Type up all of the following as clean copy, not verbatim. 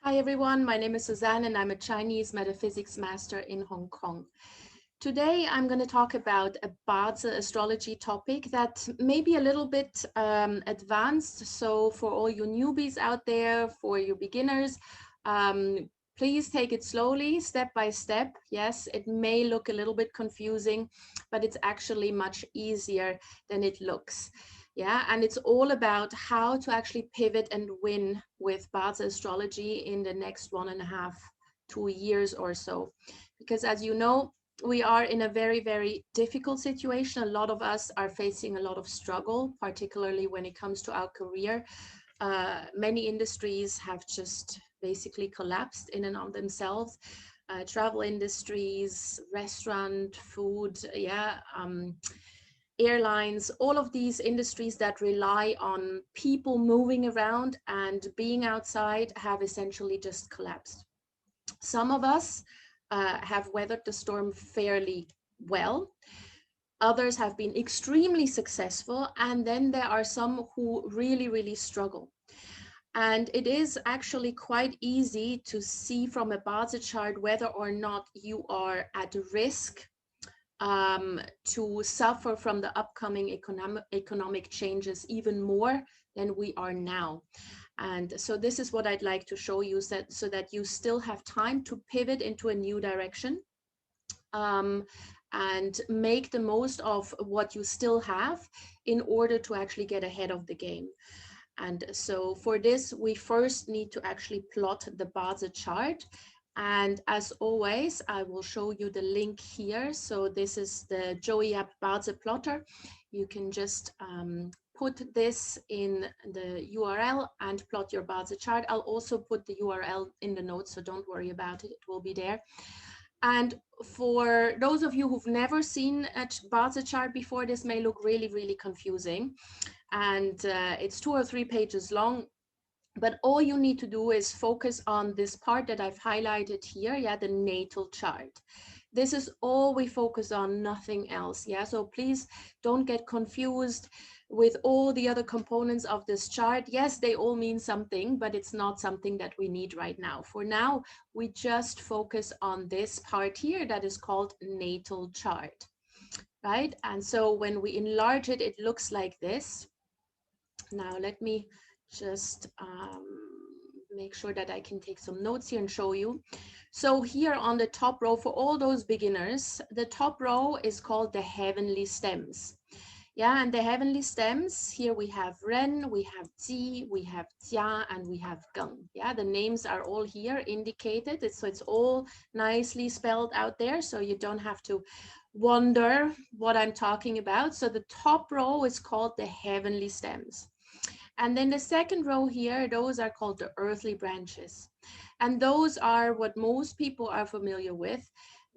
Hi everyone, my name is Suzanne and I'm a Chinese metaphysics master in Hong Kong. Today I'm going to talk about a Bazi astrology topic that may be a little bit advanced. So for all you newbies out there, for you beginners, please take it slowly, step by step. Yes, it may look a little bit confusing, but it's actually much easier than it looks. Yeah, and it's all about how to actually pivot and win with Bazi astrology in the next 1.5, 2 years or so. Because as you know, we are in a very, very difficult situation. A lot of us are facing a lot of struggle, particularly when it comes to our career. Many industries have just basically collapsed in and of themselves. Travel industries, restaurant, food, airlines, all of these industries that rely on people moving around and being outside have essentially just collapsed. Some of us have weathered the storm fairly well. Others have been extremely successful. And then there are some who really, really struggle. And it is actually quite easy to see from a Bazi chart whether or not you are at risk to suffer from the upcoming economic changes even more than we are now. And so this is what I'd like to show you so that you still have time to pivot into a new direction and make the most of what you still have in order to actually get ahead of the game. And so for this, we first need to actually plot the Bazi chart. And as always, I will show you the link here. So this is the Joey App Bazi plotter. You can just put this in the URL and plot your Bazi chart. I'll also put the URL in the notes, so don't worry about it. It will be there. And for those of you who've never seen a Bazi chart before, this may look really, really confusing. And it's 2 or 3 pages long. But all you need to do is focus on this part that I've highlighted here, yeah, the natal chart. This is all we focus on, nothing else, yeah? So please don't get confused with all the other components of this chart. Yes, they all mean something, but it's not something that we need right now. For now, we just focus on this part here that is called natal chart, right? And so when we enlarge it, it looks like this. Now let me just make sure that I can take some notes here and show you. So here on the top row, for all those beginners, the top row is called the heavenly stems. Yeah, and the heavenly stems, here we have Ren, we have Ji, we have Jia, and we have Geng. Yeah, the names are all here indicated. So it's all nicely spelled out there, so you don't have to wonder what I'm talking about. So the top row is called the heavenly stems. And then the second row here, those are called the earthly branches. And those are what most people are familiar with,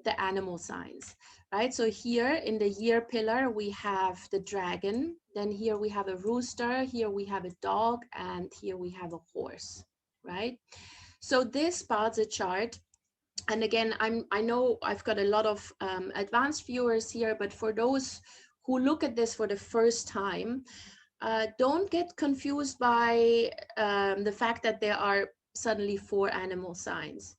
the animal signs, right? So here in the year pillar, we have the dragon. Then here we have a rooster, here we have a dog, and here we have a horse, right? So this Bazi chart, and again, I know I've got a lot of advanced viewers here, but for those who look at this for the first time, don't get confused by the fact that there are suddenly 4 animal signs.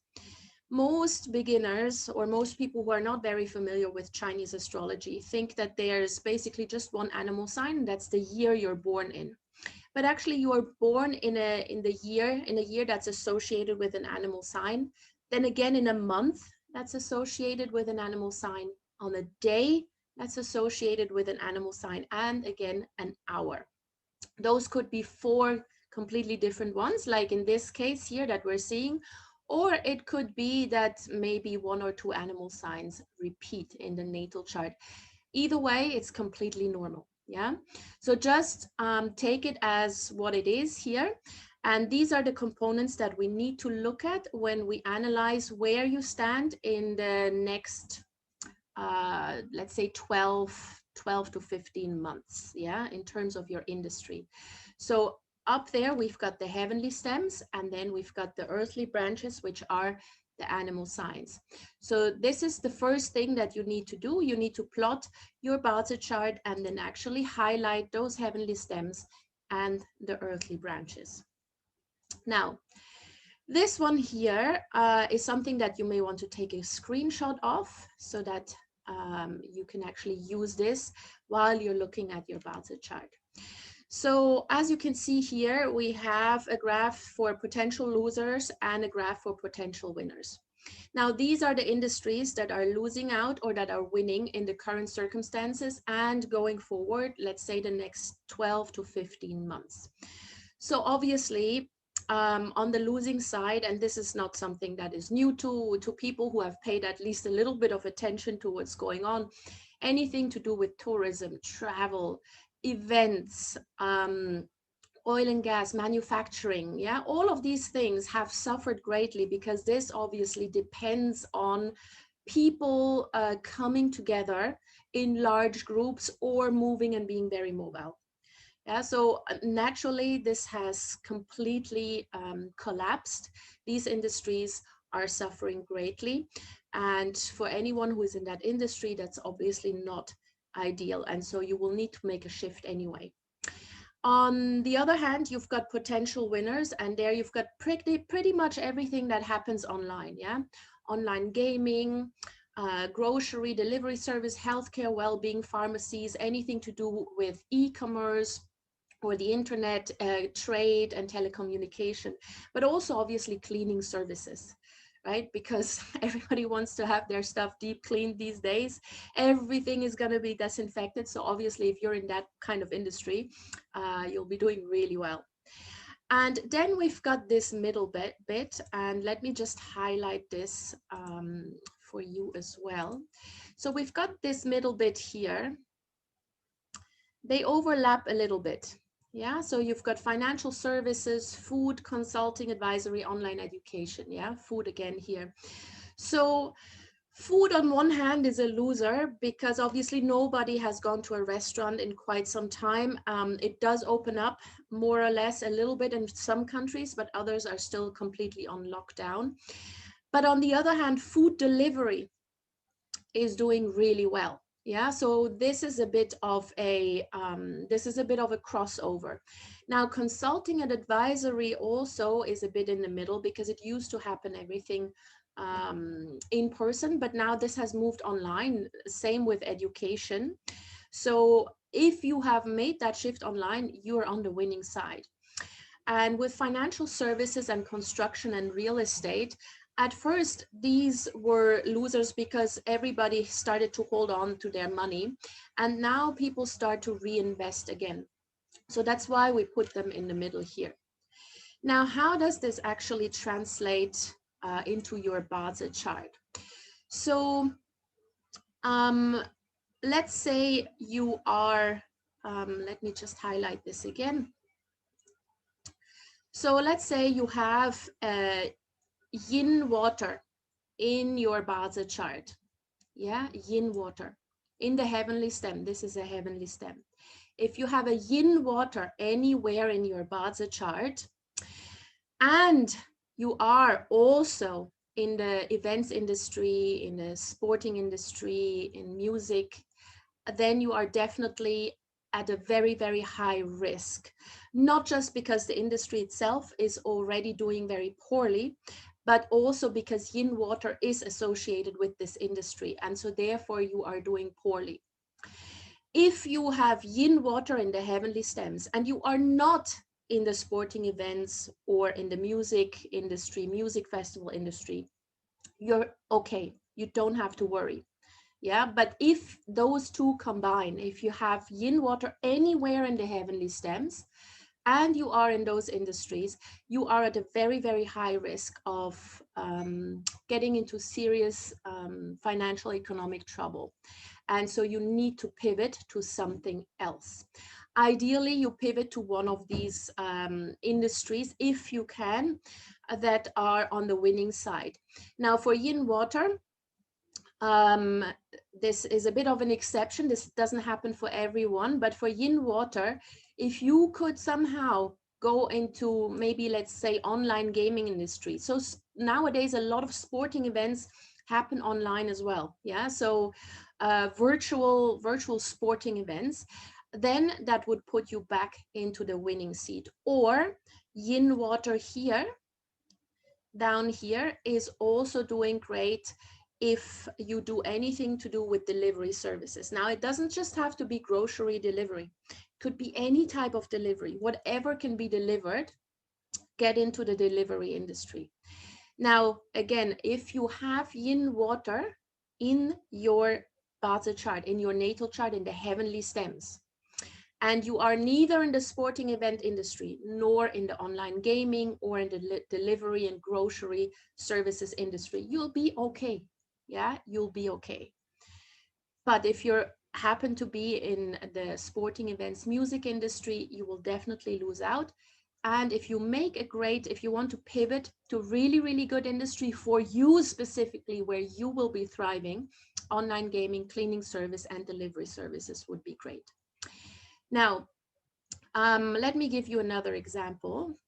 Most beginners or most people who are not very familiar with Chinese astrology think that there's basically just one animal sign, and that's the year you're born in. But actually you are born in a year that's associated with an animal sign. Then again in a month that's associated with an animal sign, on a day that's associated with an animal sign, and again an hour. Those could be 4 completely different ones, like in this case here that we're seeing, or it could be that maybe 1 or 2 animal signs repeat in the natal chart. Either way, it's completely normal. Yeah. So just take it as what it is here. And these are the components that we need to look at when we analyze where you stand in the next, let's say 12 to 15 months, yeah, in terms of your industry. So up there, we've got the heavenly stems, and then we've got the earthly branches, which are the animal signs. So this is the first thing that you need to do. You need to plot your Bazi chart and then actually highlight those heavenly stems and the earthly branches. Now, This one here is something that you may want to take a screenshot of so that you can actually use this while you're looking at your Bazi chart. So as you can see here, we have a graph for potential losers and a graph for potential winners. Now, these are the industries that are losing out or that are winning in the current circumstances and going forward, let's say the next 12 to 15 months. So obviously, on the losing side, and this is not something that is new to people who have paid at least a little bit of attention to what's going on, anything to do with tourism, travel, events, oil and gas, manufacturing, yeah, all of these things have suffered greatly because this obviously depends on people coming together in large groups or moving and being very mobile. Yeah, so naturally, this has completely collapsed. These industries are suffering greatly. And for anyone who is in that industry, that's obviously not ideal. And so you will need to make a shift anyway. On the other hand, you've got potential winners, and there you've got pretty much everything that happens online. Yeah, online gaming, grocery delivery service, healthcare, well-being, pharmacies, anything to do with e-commerce or the internet, trade and telecommunication, but also obviously cleaning services, right? Because everybody wants to have their stuff deep cleaned these days. Everything is going to be disinfected. So obviously, if you're in that kind of industry, you'll be doing really well. And then we've got this middle bit, and let me just highlight this for you as well. So we've got this middle bit here. They overlap a little bit. Yeah, so you've got financial services, food, consulting, advisory, online education. Yeah, food again here. So food on one hand is a loser because obviously nobody has gone to a restaurant in quite some time. It does open up more or less a little bit in some countries, but others are still completely on lockdown. But on the other hand, food delivery is doing really well. Yeah, so this is a bit of a crossover. Now, consulting and advisory also is a bit in the middle because it used to happen everything in person, but now this has moved online. Same with education. So if you have made that shift online, you're on the winning side. And with financial services and construction and real estate, at first, these were losers because everybody started to hold on to their money. And now people start to reinvest again. So that's why we put them in the middle here. Now, how does this actually translate into your Bazi chart? So let's say you are, let me just highlight this again. So let's say you have yin water in your Bazi chart. Yeah, yin water in the heavenly stem. This is a heavenly stem. If you have a yin water anywhere in your Bazi chart, and you are also in the events industry, in the sporting industry, in music, then you are definitely at a very, very high risk. Not just because the industry itself is already doing very poorly, but also because yin water is associated with this industry. And so therefore you are doing poorly. If you have yin water in the heavenly stems and you are not in the sporting events or in the music industry, music festival industry, you're okay. You don't have to worry. Yeah, but if those two combine, if you have yin water anywhere in the heavenly stems and you are in those industries, you are at a very, very high risk of getting into serious financial economic trouble. And so you need to pivot to something else. Ideally, you pivot to one of these industries, if you can, that are on the winning side. Now, for yin water, this is a bit of an exception. This doesn't happen for everyone, but for yin water, if you could somehow go into maybe, let's say, online gaming industry. So nowadays, a lot of sporting events happen online as well. Yeah, so virtual sporting events, then that would put you back into the winning seat. Or yin water here down here is also doing great if you do anything to do with delivery services. Now, it doesn't just have to be grocery delivery. It could be any type of delivery. Whatever can be delivered, get into the delivery industry. Now, again, if you have yin water in your Bazi chart, in your natal chart, in the heavenly stems, and you are neither in the sporting event industry nor in the online gaming or in the delivery and grocery services industry, you'll be okay. Yeah, you'll be okay. But if you happen to be in the sporting events music industry, you will definitely lose out. And if you make a great, if you want to pivot to really, really good industry for you specifically, where you will be thriving, online gaming, cleaning service, and delivery services would be great. Now, let me give you another example.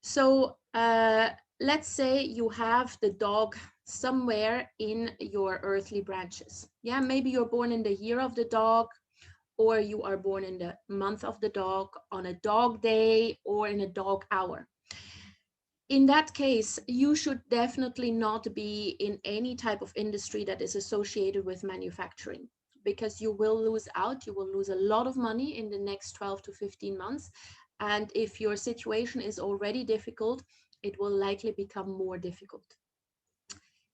So let's say you have the dog somewhere in your earthly branches. Yeah, maybe you're born in the year of the dog, or you are born in the month of the dog, on a dog day, or in a dog hour. In that case, you should definitely not be in any type of industry that is associated with manufacturing, because you will lose out. You will lose a lot of money in the next 12 to 15 months. And if your situation is already difficult, it will likely become more difficult.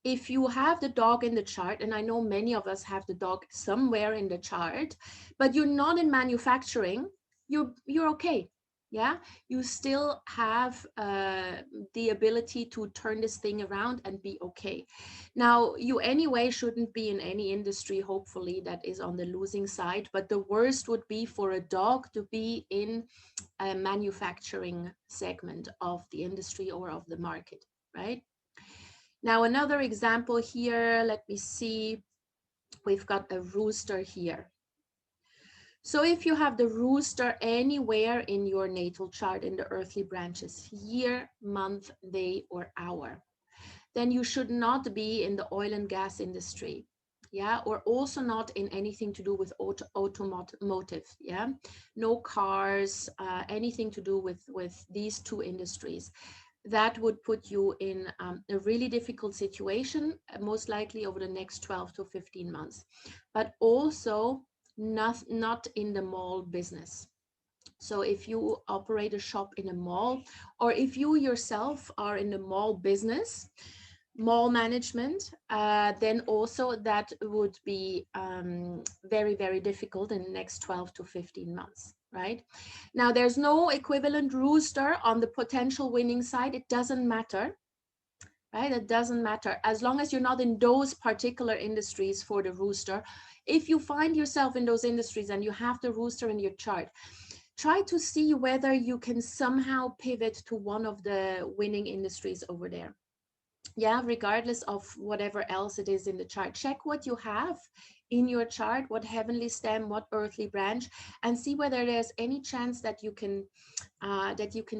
If you have the dog in the chart, and I know many of us have the dog somewhere in the chart, but you're not in manufacturing, you're okay. Yeah, you still have the ability to turn this thing around and be okay. Now, you anyway shouldn't be in any industry, hopefully, that is on the losing side, but the worst would be for a dog to be in a manufacturing segment of the industry or of the market, right? Now, another example here, let me see, we've got a rooster here. So if you have the rooster anywhere in your natal chart in the earthly branches, year, month, day, or hour, then you should not be in the oil and gas industry. Yeah, or also not in anything to do with automotive. Yeah, no cars, anything to do with these two industries. That would put you in a really difficult situation, most likely over the next 12 to 15 months, but also not in the mall business. So if you operate a shop in a mall, or if you yourself are in the mall business, mall management, then also that would be very, very difficult in the next 12 to 15 months, right? Now, there's no equivalent rooster on the potential winning side. It doesn't matter, right? It doesn't matter as long as you're not in those particular industries for the rooster. If you find yourself in those industries and you have the rooster in your chart, try to see whether you can somehow pivot to one of the winning industries over there. Yeah, regardless of whatever else it is in the chart, check what you have in your chart, what heavenly stem, what earthly branch, and see whether there's any chance that you can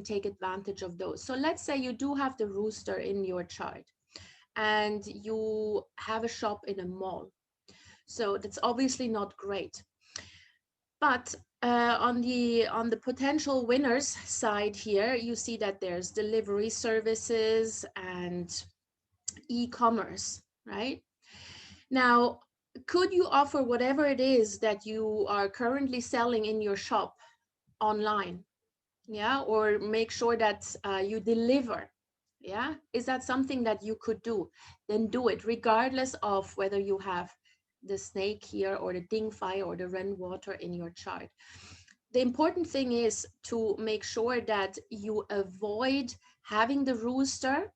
take advantage of those. So let's say you do have the rooster in your chart and you have a shop in a mall. So that's obviously not great. But on the potential winners side here, you see that there's delivery services and e-commerce, right? Now, could you offer whatever it is that you are currently selling in your shop online? Yeah, or make sure that you deliver. Yeah, is that something that you could do? Then do it, regardless of whether you have the snake here or the ding fire or the rainwater in your chart. The important thing is to make sure that you avoid having the rooster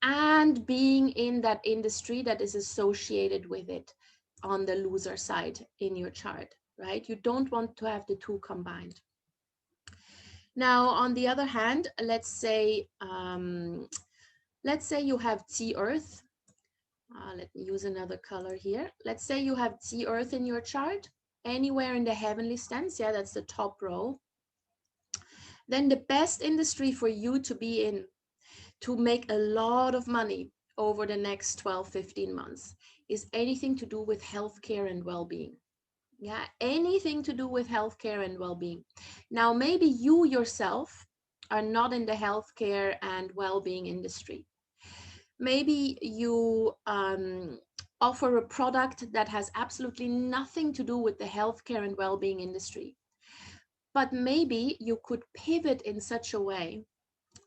and being in that industry that is associated with it on the loser side in your chart, right? You don't want to have the two combined. Now, on the other hand, let's say you have T Earth. Let me use another color here. Let's say you have T Earth in your chart, anywhere in the heavenly stance. Yeah, that's the top row. Then the best industry for you to be in to make a lot of money over the next 12, 15 months is anything to do with healthcare and well-being. Yeah, anything to do with healthcare and well-being. Now, maybe you yourself are not in the healthcare and well-being industry. Maybe you offer a product that has absolutely nothing to do with the healthcare and well-being industry. But maybe you could pivot in such a way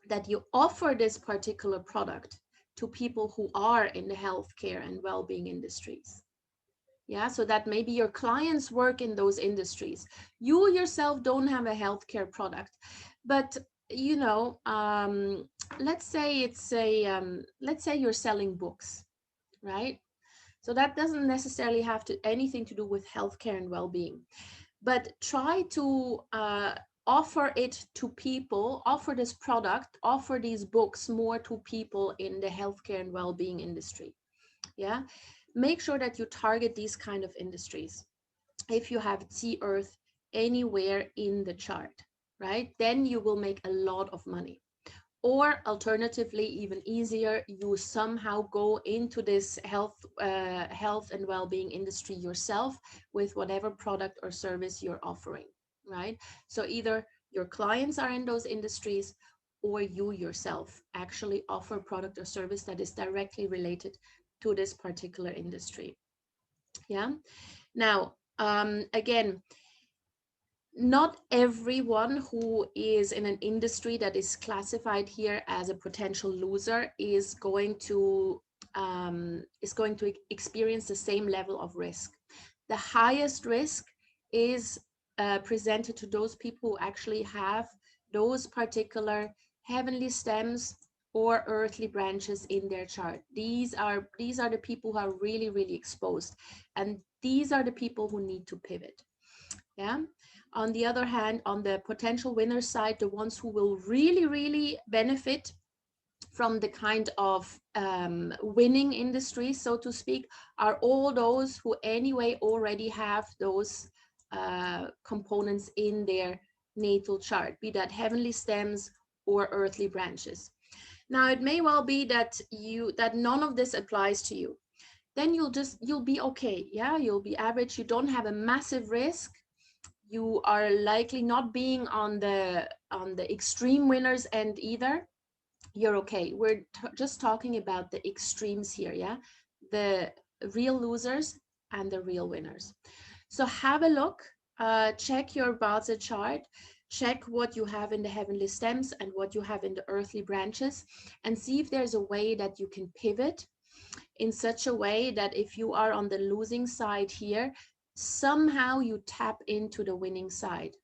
that you offer this particular product to people who are in the healthcare and well-being industries. Yeah, so that maybe your clients work in those industries. You yourself don't have a healthcare product, but you know, let's say it's a let's say you're selling books, right? So that doesn't necessarily have to anything to do with healthcare and well-being, but try to offer it to people, offer this product, offer these books more to people in the healthcare and well-being industry. Yeah, make sure that you target these kind of industries. If you have T Earth anywhere in the chart, right, then you will make a lot of money. Or alternatively, even easier, you somehow go into this health and well-being industry yourself with whatever product or service you're offering, right? So either your clients are in those industries, or you yourself actually offer product or service that is directly related to this particular industry. Yeah. Now, again, not everyone who is in an industry that is classified here as a potential loser is going to experience the same level of risk. The highest risk is presented to those people who actually have those particular heavenly stems or earthly branches in their chart. These are the people who are really, really exposed, and these are the people who need to pivot. Yeah. On the other hand, on the potential winner side, the ones who will really, really benefit from the kind of winning industry, so to speak, are all those who anyway already have those components in their natal chart, be that heavenly stems or earthly branches. Now, it may well be that none of this applies to you. Then you'll be okay. Yeah, you'll be average. You don't have a massive risk. You are likely not being on the extreme winners end either. You're okay. We're just talking about the extremes here. Yeah, the real losers and the real winners. So have a look, check your Bazi chart, check what you have in the heavenly stems and what you have in the earthly branches, and see if there's a way that you can pivot in such a way that if you are on the losing side here, somehow you tap into the winning side.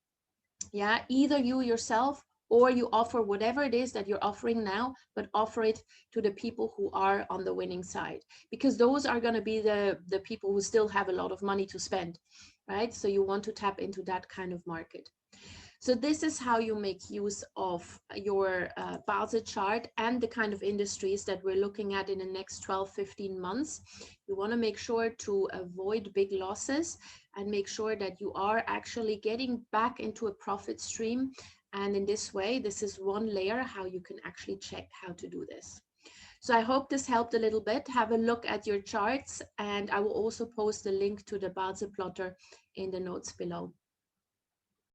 Yeah, either you yourself, or you offer whatever it is that you're offering now, but offer it to the people who are on the winning side, because those are going to be the people who still have a lot of money to spend, right? So you want to tap into that kind of market. So this is how you make use of your Bazi chart and the kind of industries that we're looking at in the next 12, 15 months. You want to make sure to avoid big losses and make sure that you are actually getting back into a profit stream. And in this way, this is one layer how you can actually check how to do this. So I hope this helped a little bit. Have a look at your charts, and I will also post the link to the Bazi plotter in the notes below.